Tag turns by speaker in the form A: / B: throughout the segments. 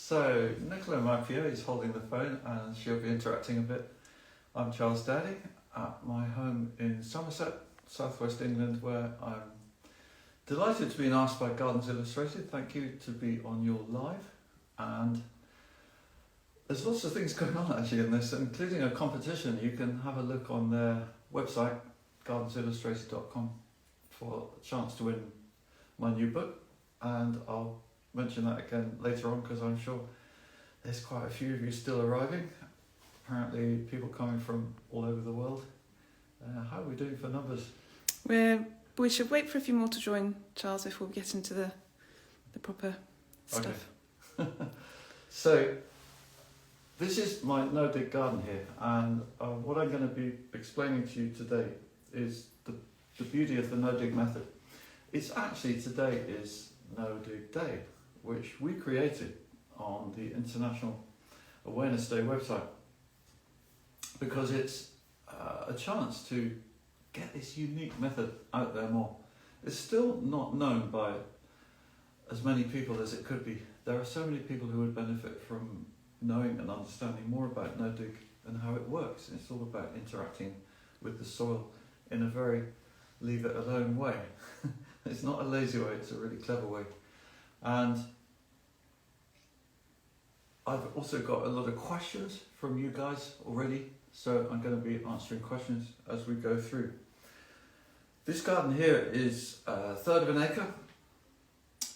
A: So, Nicola, my PA, is holding the phone and she'll be interacting a bit. I'm Charles Dowding at my home in Somerset, southwest England, where I'm delighted to be asked by Gardens Illustrated. Thank you to be on your live. And there's lots of things going on actually in this, including a competition. You can have a look on their website, gardensillustrated.com, for a chance to win my new book. And I'll mention that again later on because I'm sure there's quite a few of you still arriving. Apparently people coming from all over the world. How are we doing for numbers?
B: We should wait for a few more to join, Charles, before we get into the proper stuff.
A: Okay. So this is my no-dig garden here, and what I'm going to be explaining to you today is the beauty of the no-dig method. It's actually, today is No-Dig Day, which we created on the International Awareness Day website, because it's a chance to get this unique method out there more. It's still not known by as many people as it could be. There are so many people who would benefit from knowing and understanding more about no-dig and how it works. It's all about interacting with the soil in a very leave it alone way. It's not a lazy way, it's a really clever way. And I've also got a lot of questions from you guys already, so I'm going to be answering questions as we go through. This garden here is a third of an acre.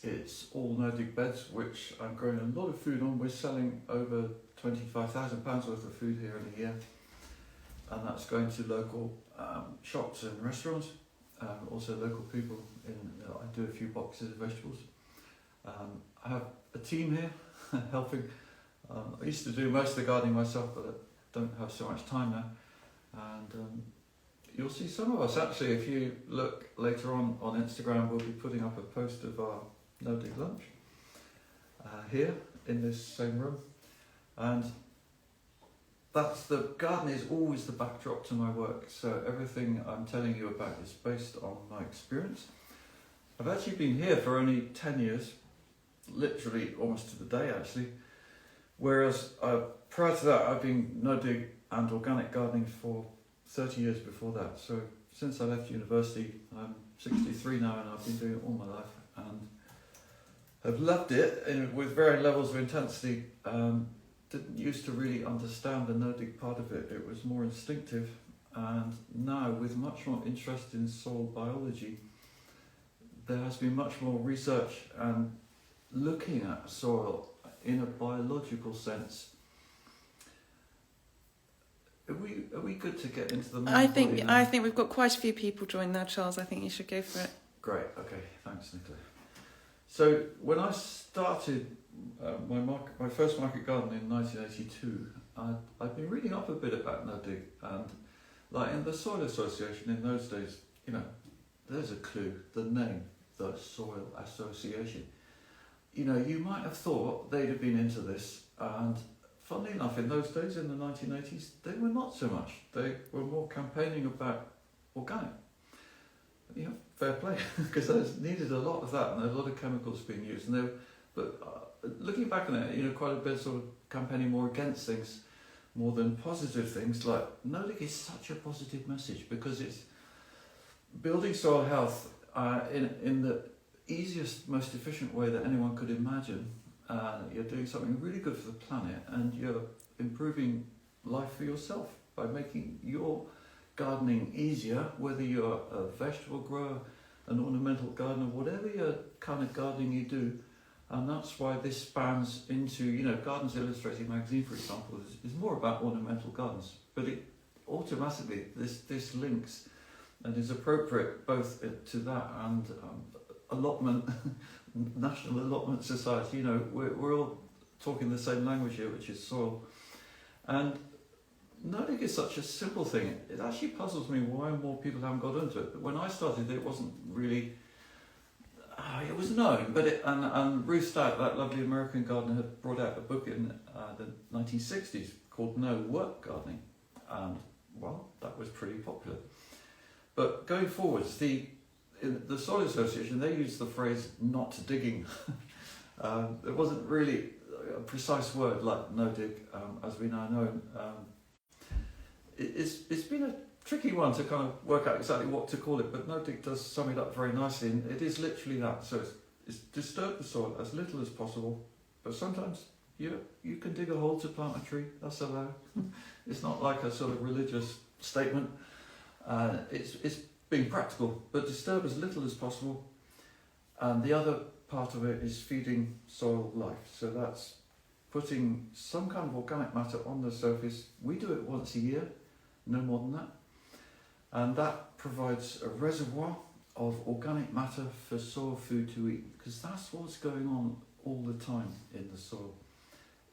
A: It's all no-dig beds, which I'm growing a lot of food on. We're selling over £25,000 worth of food here in a year, and that's going to local shops and restaurants, also local people. I do a few boxes of vegetables. I have a team here helping. I used to do most of the gardening myself, but I don't have so much time now. And you'll see some of us actually, if you look later on Instagram, we'll be putting up a post of our no-dig lunch here in this same room. And the garden is always the backdrop to my work, so everything I'm telling you about is based on my experience. I've actually been here for only 10 years, literally almost to the day actually, whereas prior to that I've been no-dig and organic gardening for 30 years before that. So since I left university, I'm 63 now, and I've been doing it all my life and have loved it with varying levels of intensity. Didn't used to really understand the no-dig part of it. It was more instinctive, and now with much more interest in soil biology, there has been much more research and looking at soil in a biological sense. Are we good to get into the main
B: I think we've got quite a few people joined now, Charles. I think you should go for it.
A: Great, okay, thanks Nicola. So when I started my first market garden in 1982, I'd been reading up a bit about no-dig, and like in the Soil Association in those days, there's a clue, the name, the Soil Association. You might have thought they'd have been into this, and funnily enough, in those days, in the 1980s, they were not so much. They were more campaigning about organic. Fair play, because those needed a lot of that, and there were a lot of chemicals being used. And looking back on it, quite a bit sort of campaigning more against things, more than positive things. Like no-dig is such a positive message because it's building soil health in the easiest, most efficient way that anyone could imagine. You're doing something really good for the planet, and you're improving life for yourself by making your gardening easier, whether you're a vegetable grower, an ornamental gardener, whatever your kind of gardening you do. And that's why this spans into, Gardens Illustrated magazine, for example, is more about ornamental gardens, but it automatically, this links and is appropriate both to that and allotment, National Allotment Society. We're all talking the same language here, which is soil. And no-dig is such a simple thing. It actually puzzles me why more people haven't got into it. But when I started, it wasn't really. It was known, but and Ruth Stout, that lovely American gardener, had brought out a book in the 1960s called No Work Gardening, and that was pretty popular. But going forwards, in the Soil Association, they used the phrase "not digging." It wasn't really a precise word like no-dig, as we now know. It's been a tricky one to kind of work out exactly what to call it, but no-dig does sum it up very nicely, and it is literally that. So it's disturb the soil as little as possible, but sometimes you can dig a hole to plant a tree, that's allowed. It's not like a sort of religious statement. It's being practical, but disturb as little as possible. And the other part of it is feeding soil life. So that's putting some kind of organic matter on the surface. We do it once a year, no more than that. And that provides a reservoir of organic matter for soil food to eat, because that's what's going on all the time in the soil.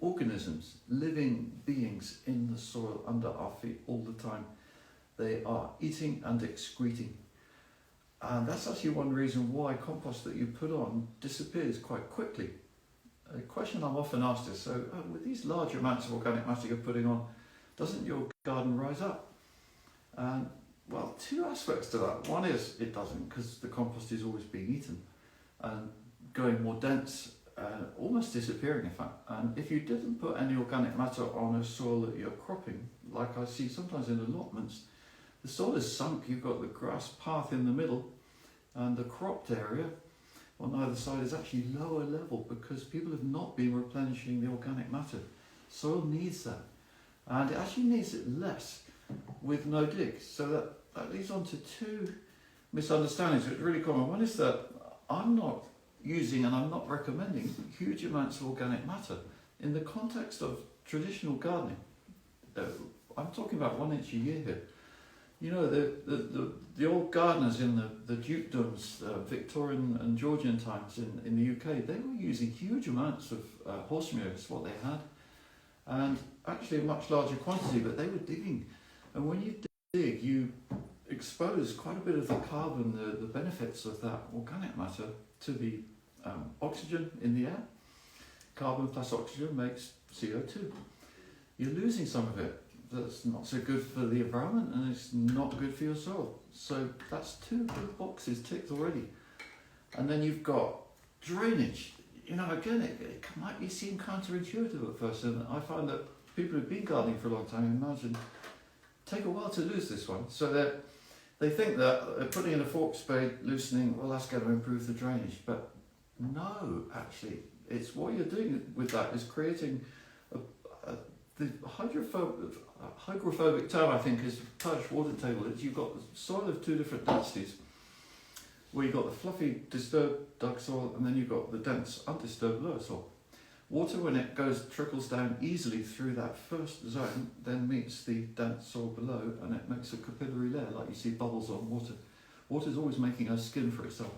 A: Organisms, living beings in the soil under our feet all the time. They are eating and excreting. And that's actually one reason why compost that you put on disappears quite quickly. A question I'm often asked is, so with these large amounts of organic matter you're putting on, doesn't your garden rise up? And well, two aspects to that. One is it doesn't, because the compost is always being eaten and going more dense, almost disappearing in fact. And if you didn't put any organic matter on a soil that you're cropping, like I see sometimes in allotments, the soil is sunk, you've got the grass path in the middle, and the cropped area on either side is actually lower level because people have not been replenishing the organic matter. Soil needs that, and it actually needs it less with no dig. So that leads on to two misunderstandings which are really common. One is that I'm not using and I'm not recommending huge amounts of organic matter. In the context of traditional gardening, I'm talking about 1 inch a year here. You know, the old gardeners in the dukedoms, Victorian and Georgian times in the UK, they were using huge amounts of horse manure, is what they had, and actually a much larger quantity, but they were digging. And when you dig, you expose quite a bit of the carbon, the benefits of that organic matter to the oxygen in the air. Carbon plus oxygen makes CO2. You're losing some of it. That's not so good for the environment, and it's not good for your soil. So that's two good boxes ticked already. And then you've got drainage. You know, again, it might be seen counterintuitive at first, and I find that people who've been gardening for a long time take a while to lose this one. So they think that putting in a fork spade, loosening, well, that's going to improve the drainage. But no, actually, it's what you're doing with that is creating the hydrophobic term, I think, is perched water table. You've got the soil of two different densities, where you've got the fluffy, disturbed dug soil, and then you've got the dense, undisturbed lower soil. Water, when it trickles down easily through that first zone, then meets the dense soil below, and it makes a capillary layer, like you see bubbles on water. Water is always making a skin for itself.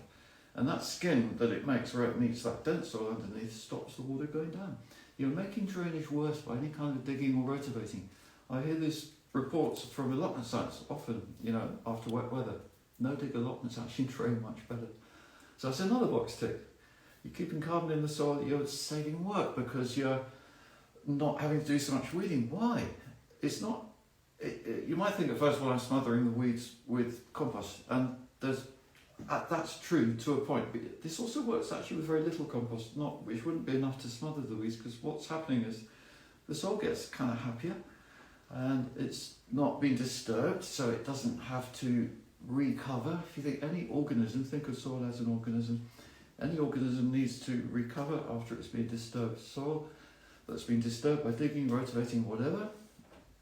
A: And that skin that it makes where it meets that dense soil underneath stops the water going down. You're making drainage worse by any kind of digging or rotivating. I hear these reports from allotment sites often, you know, after wet weather. No dig allotments actually drain much better. So that's another box tick. You're keeping carbon in the soil, you're saving work because you're not having to do so much weeding. Why? It's not, you might think at first, well, I'm smothering the weeds with compost, and that's true to a point, but this also works actually with very little compost, which wouldn't be enough to smother the weeds, because what's happening is the soil gets kind of happier and it's not being disturbed, so it doesn't have to recover. If you think any organism, think of soil as an organism, any organism needs to recover after it's been disturbed. Soil that's been disturbed by digging, rotivating, whatever,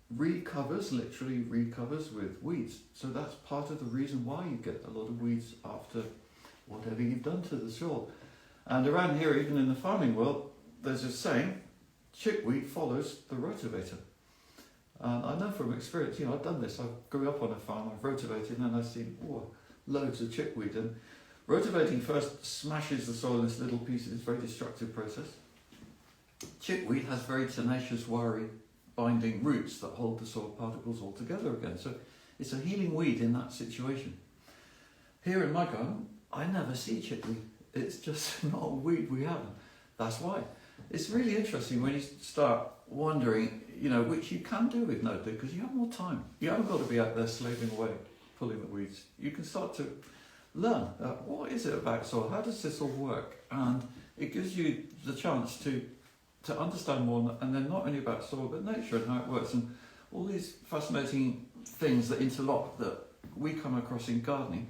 A: literally recovers with weeds. So that's part of the reason why you get a lot of weeds after whatever you've done to the soil. And around here, even in the farming world, there's a saying, chickweed follows the rotivator. And I know from experience, you know, I've done this. I grew up on a farm, I've rotivated, and I've seen loads of chickweed. And rotivating first smashes the soil into little pieces. It's a very destructive process. Chickweed has very tenacious, wiry binding roots that hold the soil particles all together again. So it's a healing weed in that situation. Here in my garden, I never see chickweed. It's just not a weed we have. That's why. It's really interesting when you start wondering, you know, which you can do with no dig because you have more time. You haven't got to be out there slaving away, pulling the weeds. You can start to learn what is it about soil? How does this all work? And it gives you the chance to to understand more, and then not only about soil but nature and how it works, and all these fascinating things that interlock that we come across in gardening.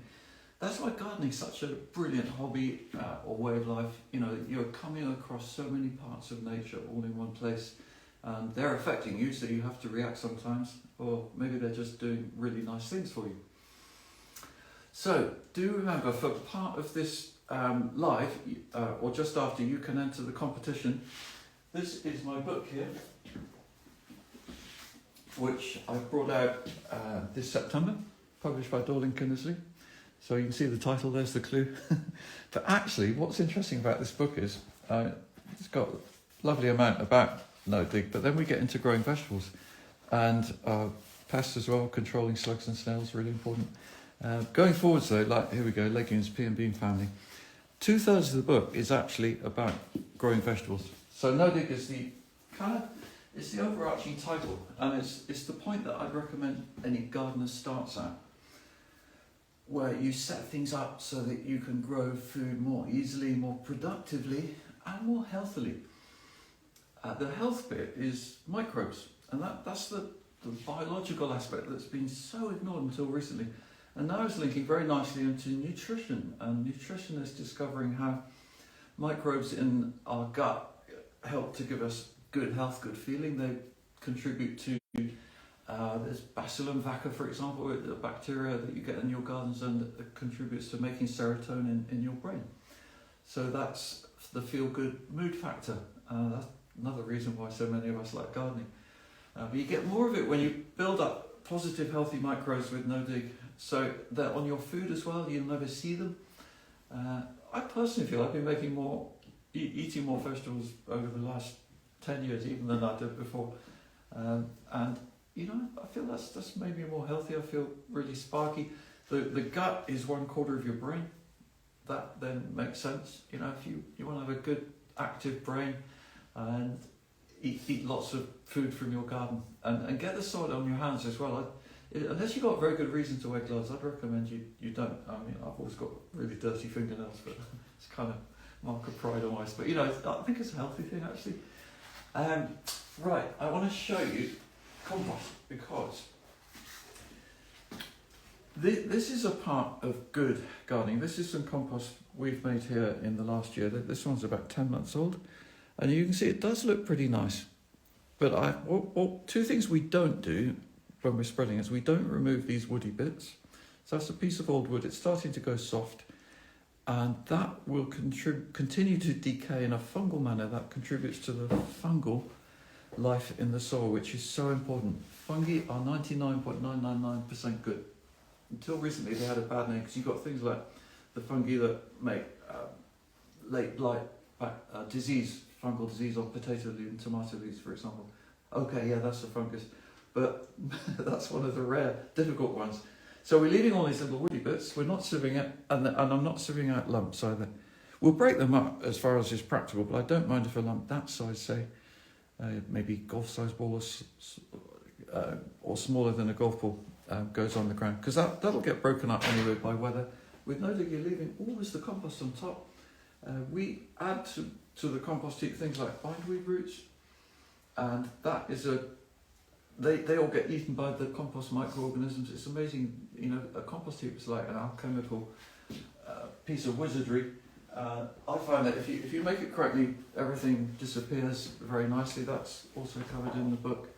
A: That's why gardening is such a brilliant hobby or way of life. You know, you're coming across so many parts of nature all in one place, and they're affecting you, so you have to react sometimes, or maybe they're just doing really nice things for you. So do remember, for part of this live, or just after, you can enter the competition. This is my book here, which I brought out this September, published by Dowding. So you can see the title, there's the clue. But actually, what's interesting about this book is it's got a lovely amount about no-dig, but then we get into growing vegetables and pests as well, controlling slugs and snails, really important. Going forwards though, like here we go, legumes, pea and bean family. 2/3 of the book is actually about growing vegetables. So no-dig is it's the overarching title, and it's the point that I'd recommend any gardener starts at, where you set things up so that you can grow food more easily, more productively, and more healthily. The health bit is microbes, and that's the biological aspect that's been so ignored until recently. And now it's linking very nicely into nutrition, and nutritionists discovering how microbes in our gut help to give us good health, good feeling. They contribute to, there's Bacillus vacca, for example, a bacteria that you get in your gardens, and it contributes to making serotonin in your brain. So that's the feel-good mood factor. That's another reason why so many of us like gardening. But you get more of it when you build up positive, healthy microbes with no-dig. So they're on your food as well, you'll never see them. I personally feel I've been making eating more vegetables over the last 10 years even than I did before. And you know, I feel that's made me more healthy. I feel really sparky. The gut is 1/4 of your brain. That then makes sense. You know, if you want to have a good active brain and eat lots of food from your garden and get the soil on your hands as well. Unless you've got a very good reason to wear gloves, I'd recommend you don't. I mean, I've always got really dirty fingernails, but it's kind of mark of pride almost. But you know, I think it's a healthy thing actually. Right, I want to show you compost, because this is a part of good gardening. This is some compost we've made here in the last year. This one's about 10 months old, and you can see it does look pretty nice. But two things we don't do when we're spreading is we don't remove these woody bits. So that's a piece of old wood. It's starting to go soft, and that will continue to decay in a fungal manner that contributes to the fungal life in the soil, which is so important. Fungi are 99.999% good. Until recently they had a bad name because you've got things like the fungi that make late blight disease, fungal disease on potato leaves and tomato leaves, for example. Okay, yeah, that's a fungus, but that's one of the rare, difficult ones. So we're leaving all these little woody bits, we're not sieving it, and I'm not sieving out lumps either. We'll break them up as far as is practical, but I don't mind if a lump that size, say, maybe golf-size ball or smaller than a golf ball, goes on the ground, because that'll get broken up anyway by weather. With no-dig, you're leaving always the compost on top. We add to the compost heap things like bindweed roots, and that is they all get eaten by the compost microorganisms. It's amazing, you know, a compost heap is like an alchemical piece of wizardry. I find that if you make it correctly, everything disappears very nicely. That's also covered in the book.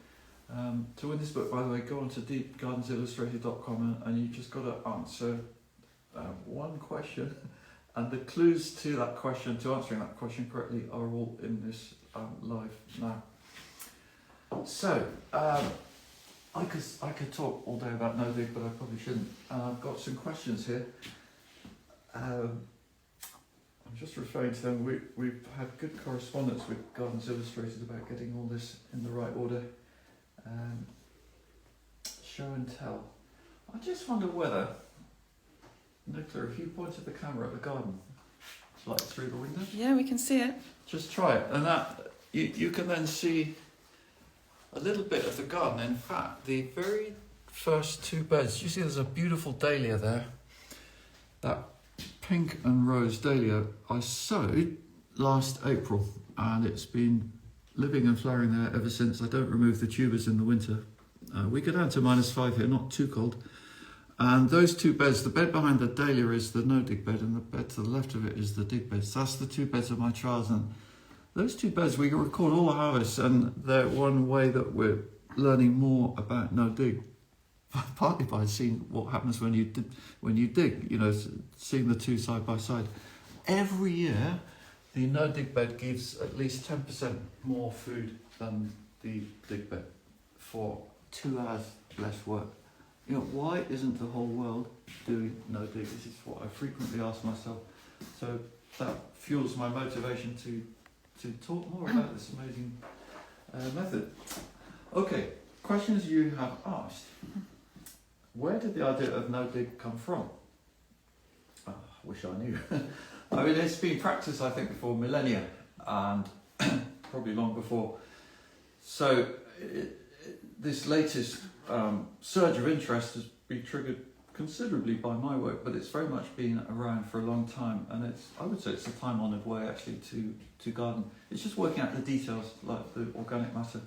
A: To win this book, by the way, go on to deepgardensillustrated.com and you just got to answer one question, and the clues to that question, to answering that question correctly, are all in this live now. So, I could talk all day about no-dig, but I probably shouldn't. I've got some questions here. I'm just referring to them. We've had good correspondence with Gardens Illustrated about getting all this in the right order. Show and tell. I just wonder whether, Nicola, if you pointed the camera at the garden, like through the window.
B: Yeah, we can see it.
A: Just try it, and that you can then see a little bit of the garden. In fact, the very first two beds, you see there's a beautiful dahlia there. That pink and rose dahlia I sowed last April, and it's been living and flowering there ever since. I don't remove the tubers in the winter. We go down to -5 here, not too cold. And those two beds, the bed behind the dahlia is the no-dig bed, and the bed to the left of it is the dig bed. So that's the two beds of my trials. And those two beds, we record all the harvests, and they're one way that we're learning more about no-dig. Partly by seeing what happens when you dig, seeing the two side by side. Every year, the no-dig bed gives at least 10% more food than the dig bed for 2 hours less work. Why isn't the whole world doing no-dig? This is what I frequently ask myself. So that fuels my motivation to talk more about this amazing method. Okay, questions you have asked. Where did the idea of no-dig come from? I wish I knew. I mean, it's been practiced, I think, for millennia, and probably long before. So this latest surge of interest has been triggered considerably by my work, but it's very much been around for a long time, and I would say it's a time-honoured way actually to garden. It's just working out the details, like the organic matter.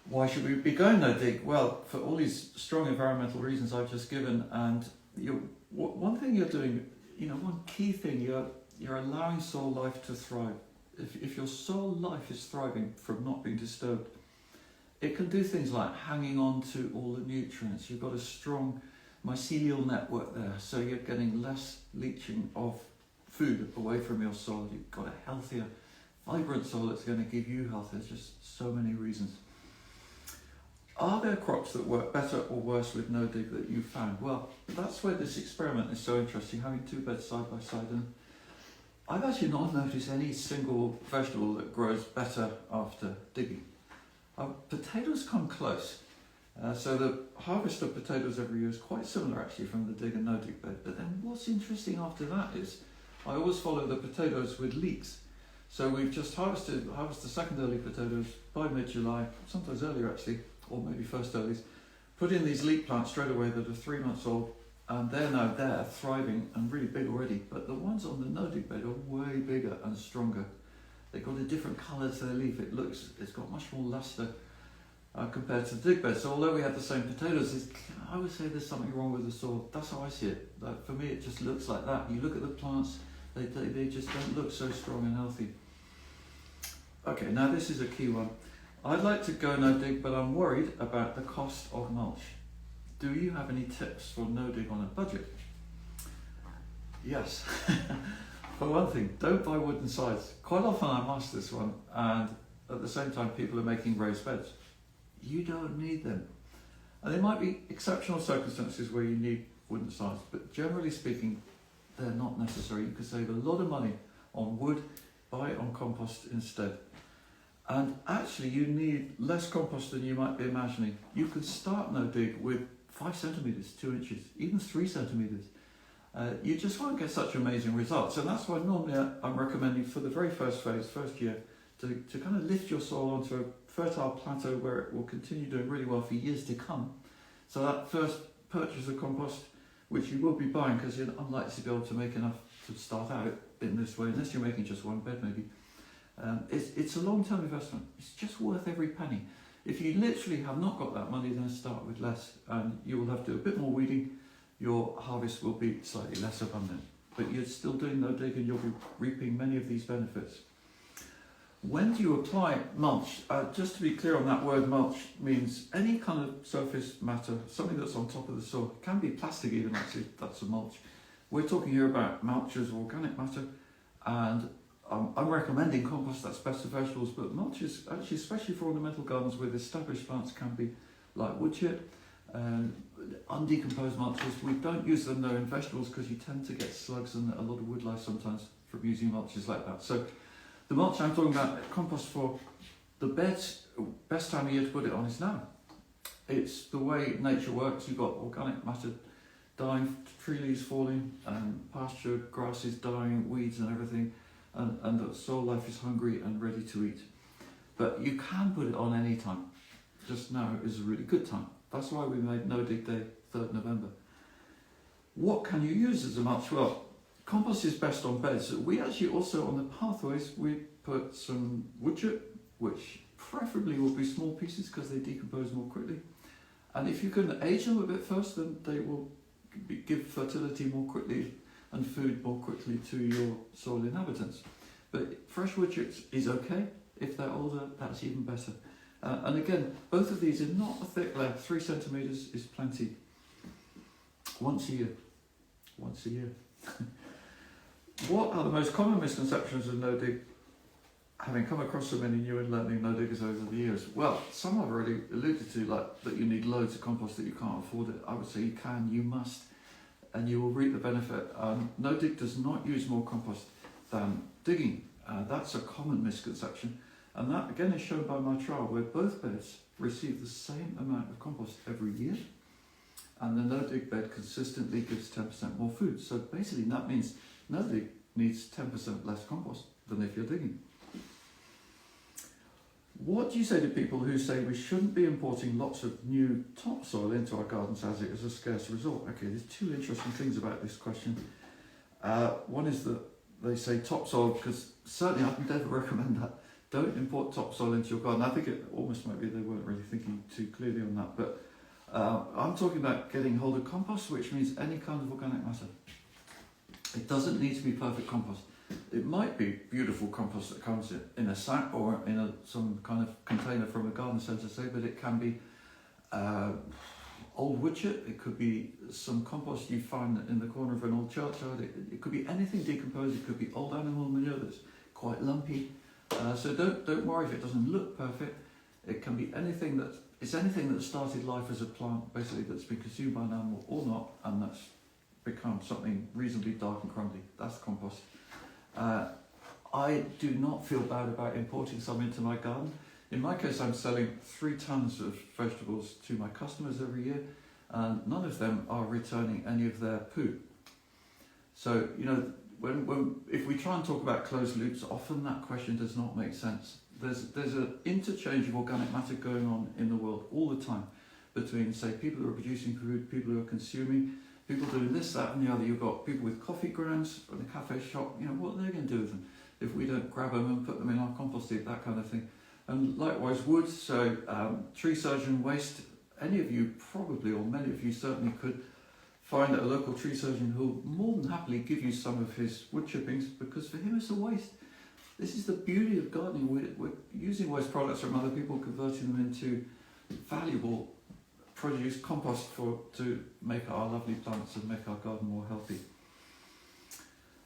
A: Why should we be going no-dig? Well, for all these strong environmental reasons I've just given, and one thing you're doing, one key thing, you're allowing soil life to thrive. If your soil life is thriving from not being disturbed, it can do things like hanging on to all the nutrients. You've got a strong mycelial network there, so you're getting less leaching of food away from your soil. You've got a healthier, vibrant soil that's going to give you health. There's just so many reasons. Are there crops that work better or worse with no-dig that you've found? Well, that's where this experiment is so interesting, having two beds side by side. And I've actually not noticed any single vegetable that grows better after digging. Potatoes come close. So the harvest of potatoes every year is quite similar actually from the dig and no-dig bed. But then what's interesting after that is I always follow the potatoes with leeks. So we've just harvest the second early potatoes by mid-July, sometimes earlier actually, or maybe first earlies. Put in these leek plants straight away that are 3 months old, and they're now there, thriving and really big already. But the ones on the no-dig bed are way bigger and stronger. They've got a different colour to their leaf. It's got much more luster compared to the dig bed. So although we have the same potatoes, I would say there's something wrong with the soil. That's how I see it. For me, it just looks like that. You look at the plants, they just don't look so strong and healthy. Okay, now this is a key one. I'd like to go no-dig, but I'm worried about the cost of mulch. Do you have any tips for no-dig on a budget? Yes. For one thing, don't buy wooden sides. Quite often I'm asked this one, and at the same time people are making raised beds. You don't need them. And there might be exceptional circumstances where you need wooden sides, but generally speaking, they're not necessary. You can save a lot of money on wood, buy it on compost instead. And actually you need less compost than you might be imagining. You can start no-dig with 5 centimetres, 2 inches, even 3 centimetres. You just won't get such amazing results. And that's why normally I'm recommending for the very first phase, first year, to kind of lift your soil onto a fertile plateau where it will continue doing really well for years to come. So that first purchase of compost, which you will be buying because you're unlikely to be able to make enough to start out in this way, unless you're making just one bed maybe. It's a long-term investment. It's just worth every penny. If you literally have not got that money, then start with less, and you will have to do a bit more weeding. Your harvest will be slightly less abundant, but you're still doing no-dig and you'll be reaping many of these benefits. When do you apply mulch? Just to be clear on that word, mulch means any kind of surface matter, something that's on top of the soil. It can be plastic even, actually, that's a mulch. We're talking here about mulch as organic matter, and I'm recommending compost that's best for vegetables, but mulch is actually, especially for ornamental gardens with established plants, can be like wood chip and undecomposed mulches. We don't use them though in vegetables because you tend to get slugs and a lot of wood lice sometimes from using mulches like that. So the mulch I'm talking about, compost for the beds, best time of year to put it on is now. It's the way nature works. You've got organic matter dying, tree leaves falling, and pasture grasses dying, weeds and everything. And the soil life is hungry and ready to eat. But you can put it on any time. Just now is a really good time. That's why we made No-Dig Day 3rd November. What can you use as a mulch? Well, compost is best on beds. We actually also, on the pathways, we put some wood chip which preferably will be small pieces because they decompose more quickly. And if you can age them a bit first, then they will give fertility more quickly and food more quickly to your soil inhabitants. But fresh wood chips is okay. If they're older, that's even better. And again, both of these are not a thick layer. 3 centimetres is plenty. Once a year. Once a year. What are the most common misconceptions of no-dig, having come across so many new and learning no-diggers over the years? Well, some I've already alluded to, like that you need loads of compost, that you can't afford it. I would say you can, you must, and you will reap the benefit. No-dig does not use more compost than digging. That's a common misconception. And that again is shown by my trial, where both beds receive the same amount of compost every year, and the no-dig bed consistently gives 10% more food. So basically that means no-dig needs 10% less compost than if you're digging. What do you say to people who say we shouldn't be importing lots of new topsoil into our gardens as it is a scarce resource? Okay, there's 2 interesting things about this question. One is that they say topsoil, because certainly I would never recommend that. Don't import topsoil into your garden. I think it almost might be they weren't really thinking too clearly on that. But I'm talking about getting hold of compost, which means any kind of organic matter. It doesn't need to be perfect compost. It might be beautiful compost that comes in a sack or in some kind of container from a garden centre, say, but it can be old wood chip. It could be some compost you find in the corner of an old churchyard. It could be anything decomposed. It could be old animal manure that's quite lumpy. So don't worry if it doesn't look perfect. It can be anything that started life as a plant, basically, that's been consumed by an animal or not, and that's become something reasonably dark and crumbly. That's compost. I do not feel bad about importing some into my garden. In my case, I'm selling 3 tons of vegetables to my customers every year, and none of them are returning any of their poo. So, you know, if we try and talk about closed loops, often that question does not make sense. There's an interchange of organic matter going on in the world all the time between, say, people who are producing food, people who are consuming, people doing this, that and the other. You've got people with coffee grounds in the cafe shop. You know, what are they going to do with them if we don't grab them and put them in our compost heap, that kind of thing. And likewise wood, so tree surgeon waste. Any of you probably, or many of you certainly, could find a local tree surgeon who'll more than happily give you some of his wood chippings, because for him it's a waste. This is the beauty of gardening. We're using waste products from other people, converting them into valuable produce, compost to make our lovely plants and make our garden more healthy.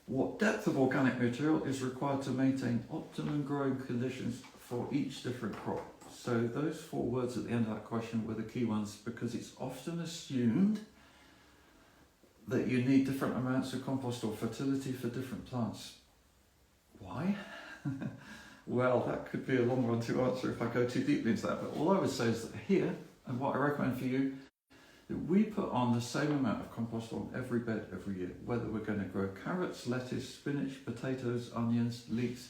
A: What depth of organic material is required to maintain optimum growing conditions for each different crop? So those 4 words at the end of that question were the key ones, because it's often assumed that you need different amounts of compost or fertility for different plants. Why? Well, that could be a long one to answer if I go too deeply into that, but all I would say is that here, and what I recommend for you, that we put on the same amount of compost on every bed every year, whether we're going to grow carrots, lettuce, spinach, potatoes, onions, leeks,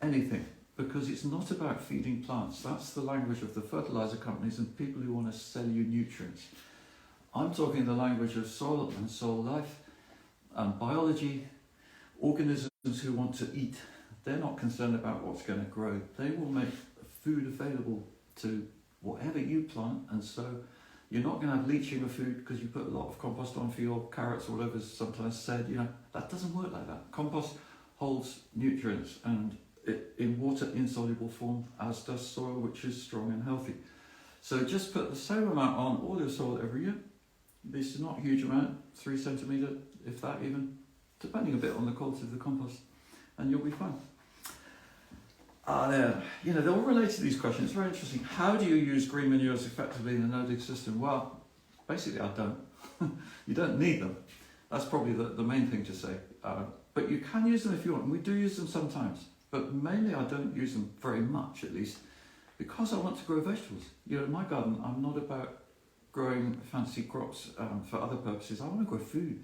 A: anything, because it's not about feeding plants. That's the language of the fertilizer companies and people who want to sell you nutrients. I'm talking the language of soil and soil life, biology, organisms who want to eat. They're not concerned about what's going to grow. They will make food available to whatever you plant, and so you're not going to have leaching of food because you put a lot of compost on for your carrots or whatever's sometimes said. You know, that doesn't work like that. Compost holds nutrients and in water insoluble form, as does soil, which is strong and healthy. So just put the same amount on all your soil every year. This is not a huge amount, 3 centimetre, if that even, depending a bit on the quality of the compost, and you'll be fine. You know, they're all related to these questions. It's very interesting. How do you use green manures effectively in a no-dig system? Well, basically I don't. You don't need them. That's probably the main thing to say. But you can use them if you want, and we do use them sometimes. But mainly I don't use them very much, at least, because I want to grow vegetables. You know, in my garden, I'm not about growing fancy crops for other purposes. I want to grow food.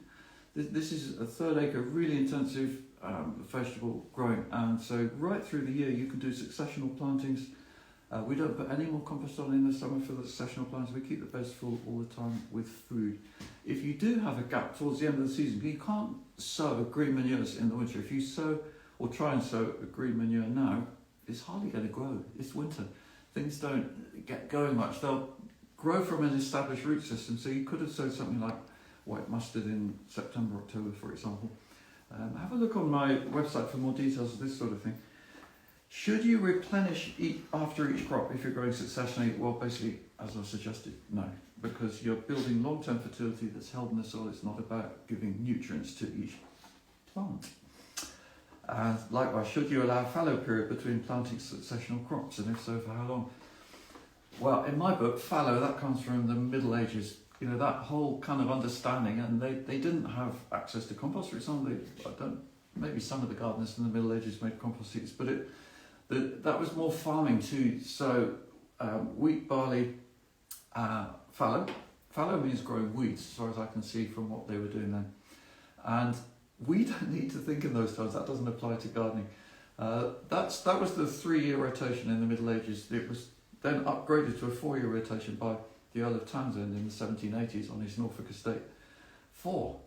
A: This is a 3rd acre, really intensive vegetable growing, and so right through the year you can do successional plantings. We don't put any more compost on in the summer for the successional plantings. We keep the beds full all the time with food. If you do have a gap towards the end of the season, you can't sow green manures in the winter. If you sow or try and sow green manure now, it's hardly going to grow. It's winter. Things don't get going much. They'll grow from an established root system. So you could have sowed something like white mustard in September, October, for example. Have a look on my website for more details of this sort of thing. Should you replenish after each crop if you're growing successionally? Well, basically, as I suggested, no, because you're building long-term fertility that's held in the soil. It's not about giving nutrients to each plant. And likewise, should you allow a fallow period between planting successional crops, and if so, for how long? Well, in my book, fallow, that comes from the Middle Ages. You know, that whole kind of understanding, and they didn't have access to compost, for example. Maybe some of the gardeners in the Middle Ages made compost heaps, but that was more farming too. So wheat, barley, fallow. Fallow means growing weeds, as far as I can see from what they were doing then. And we don't need to think in those terms. That doesn't apply to gardening. That was the 3-year rotation in the Middle Ages. It was then upgraded to a 4-year rotation by the Earl of Townsend in the 1780s on his Norfolk estate. 4.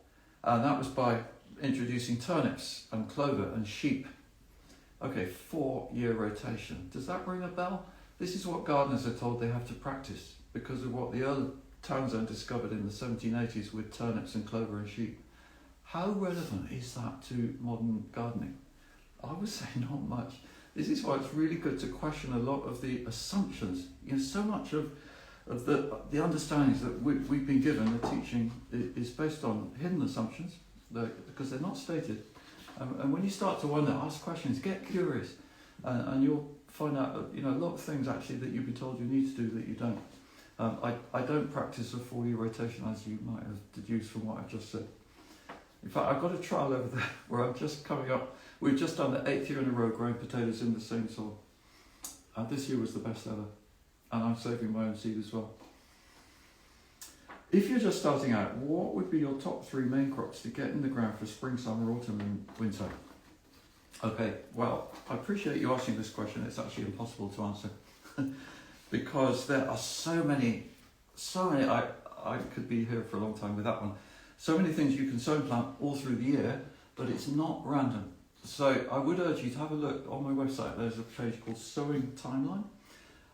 A: And that was by introducing turnips and clover and sheep. Okay, 4-year rotation. Does that ring a bell? This is what gardeners are told they have to practice because of what the Earl of Townsend discovered in the 1780s with turnips and clover and sheep. How relevant is that to modern gardening? I would say not much. This is why it's really good to question a lot of the assumptions. You know, so much of the understandings that we've been given, the teaching, is based on hidden assumptions because they're not stated. And when you start to wonder, ask questions, get curious, and you'll find out a lot of things actually that you've been told you need to do that you don't. I don't practice a 4-year rotation as you might have deduced from what I've just said. In fact, I've got a trial over there where I'm just coming up. We've just done the 8th year in a row growing potatoes in the same soil. This year was the best ever. And I'm saving my own seed as well. If you're just starting out, what would be your top 3 main crops to get in the ground for spring, summer, autumn and winter? Okay, well, I appreciate you asking this question. It's actually impossible to answer because there are so many, I could be here for a long time with that one. So many things you can sow and plant all through the year, but it's not random. So I would urge you to have a look on my website. There's a page called Sowing Timeline.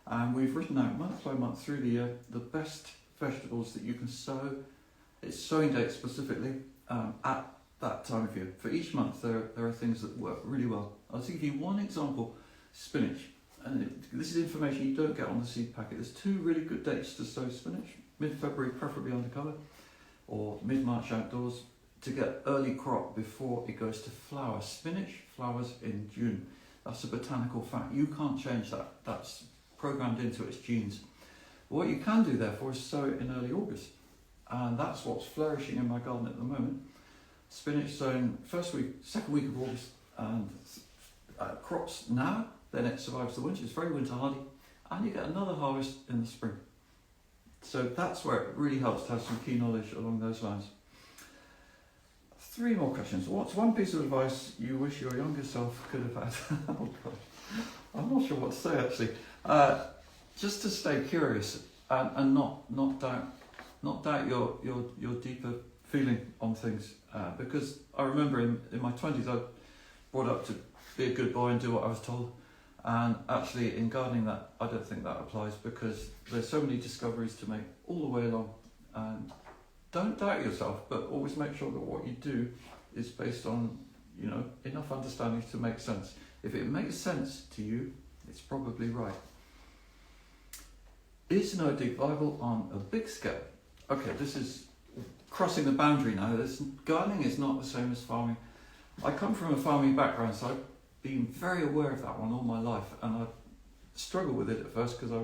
A: And we've written out month by month through the year the best vegetables that you can sow. It's sowing date specifically at that time of year. For each month there are things that work really well. I'll give you one example, spinach. And this is information you don't get on the seed packet. There's 2 really good dates to sow spinach. Mid-February, preferably under cover, or mid-March outdoors, to get early crop before it goes to flower. Spinach flowers in June. That's a botanical fact. You can't change that. That's programmed into its genes. What you can do therefore is sow it in early August, and that's what's flourishing in my garden at the moment. Spinach sown second week of August, and crops now, then it survives the winter. It's very winter hardy, and you get another harvest in the spring. So that's where it really helps to have some key knowledge along those lines. 3 more questions. What's one piece of advice you wish your younger self could have had? Oh God, I'm not sure what to say actually. Just to stay curious and not doubt your deeper feeling on things. Because I remember in my 20s I brought up to be a good boy and do what I was told. And actually in gardening I don't think that applies because there's so many discoveries to make all the way along. And don't doubt yourself, but always make sure that what you do is based on enough understanding to make sense. If it makes sense to you, it's probably right. Is no dig viable on a big scale? Okay, this is crossing the boundary now. Gardening is not the same as farming. I come from a farming background, so I've been very aware of that one all my life, and I struggled with it at first because I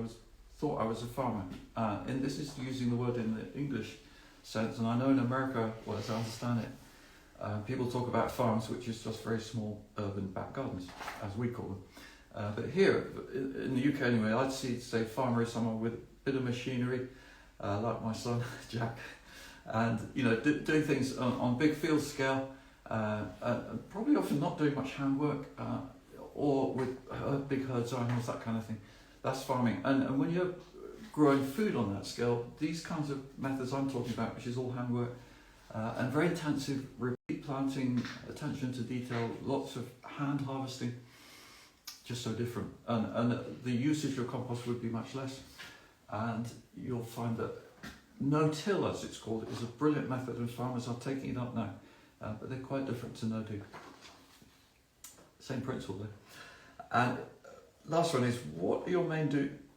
A: thought I was a farmer. And this is using the word in the English sense, and I know in America, well, as I understand it, people talk about farms, which is just very small urban back gardens, as we call them. But here, in the UK anyway, I'd say farmer is someone with a bit of machinery, like my son, Jack, and doing things on big field scale, probably often not doing much handwork, or with big herds of animals, that kind of thing. That's farming. And when you're growing food on that scale, these kinds of methods I'm talking about, which is all handwork, and very intensive repeat planting, attention to detail, lots of hand harvesting, just so different. And the usage of compost would be much less. And you'll find that no-till, as it's called, is a brilliant method, and farmers are taking it up now. But they're quite different to no-do. Same principle though. And last one is, what are your main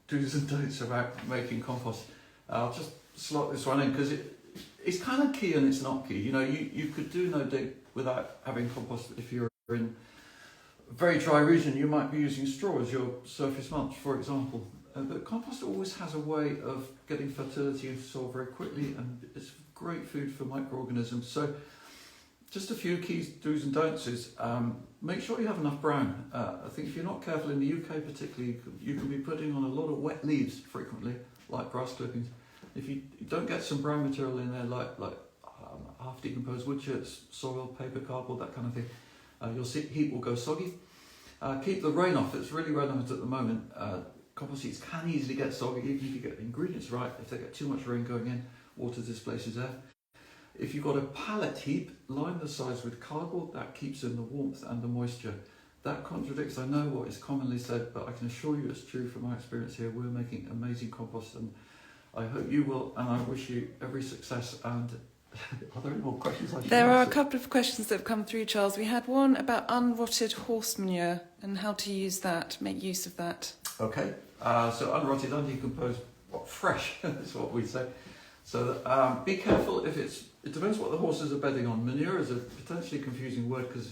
A: do's and don'ts about making compost? I'll just slot this one in because it's kind of key and it's not key. You know, you could do no-dig without having compost. If you're in a very dry region, you might be using straw as your surface mulch, for example. But compost always has a way of getting fertility into soil very quickly, and it's great food for microorganisms. So just a few key do's and don'ts is make sure you have enough brown. I think if you're not careful in the UK particularly, you can be putting on a lot of wet leaves frequently, like grass clippings. If you don't get some brown material in there, like half decomposed wood chips, soil, paper, cardboard, that kind of thing, your heap will go soggy. Keep the rain off. It's really relevant at the moment. Compost heaps can easily get soggy, even if you get the ingredients right. If they get too much rain going in, water displaces air. If you've got a pallet heap, line the sides with cardboard. That keeps in the warmth and the moisture. That contradicts, I know, what is commonly said, but I can assure you it's true from my experience here. We're making amazing compost, and I hope you will, and I wish you every success. And are there any more questions?
B: There are a couple of questions that have come through, Charles. We had one about unrotted horse manure and how to use that, make use of that.
A: Okay, so unrotted, undecomposed, fresh is what we say. So be careful if it depends what the horses are bedding on. Manure is a potentially confusing word because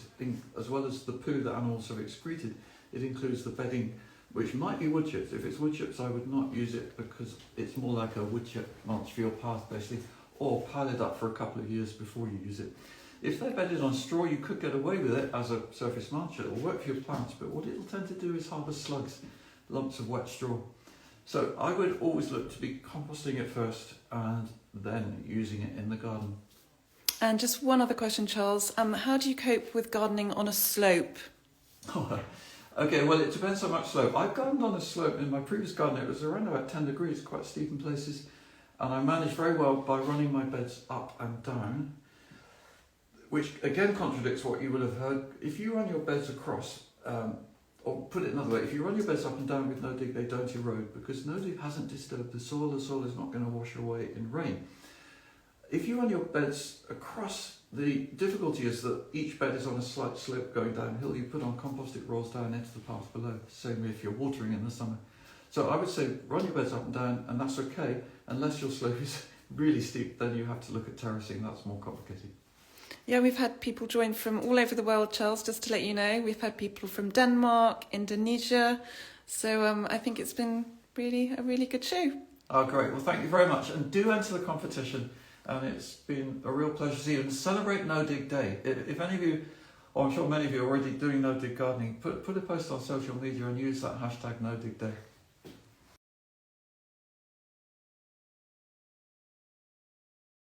A: as well as the poo that animals have excreted, it includes the bedding, which might be wood chips. If it's wood chips, I would not use it because it's more like a wood chip mulch for your path basically, or pile it up for a couple of years before you use it. If they're bedded on straw, you could get away with it as a surface mulch. It will work for your plants, but what it'll tend to do is harbour slugs, lumps of wet straw. So I would always look to be composting it first and then using it in the garden.
B: And just one other question, Charles. How do you cope with gardening on a slope?
A: Okay, well, it depends how much slope. I gardened on a slope in my previous garden. It was around about 10 degrees, quite steep in places. And I managed very well by running my beds up and down, which again contradicts what you will have heard. If you run your beds across, or put it another way, if you run your beds up and down with no dig, they don't erode because no dig hasn't disturbed the soil is not going to wash away in rain. If you run your beds across, the difficulty is that each bed is on a slight slope going downhill. You put on compost, it rolls down into the path below. Same way if you're watering in the summer. So I would say run your beds up and down, and that's okay, unless your slope is really steep, then you have to look at terracing. That's more complicated.
B: Yeah, we've had people join from all over the world, Charles, just to let you know. We've had people from Denmark, Indonesia. So I think it's been a really good show.
A: Oh, great. Well, thank you very much. And do enter the competition. And it's been a real pleasure to see you. And celebrate No Dig Day. If any of you, or I'm sure many of you are already doing no dig gardening, put a post on social media and use that hashtag No Dig Day.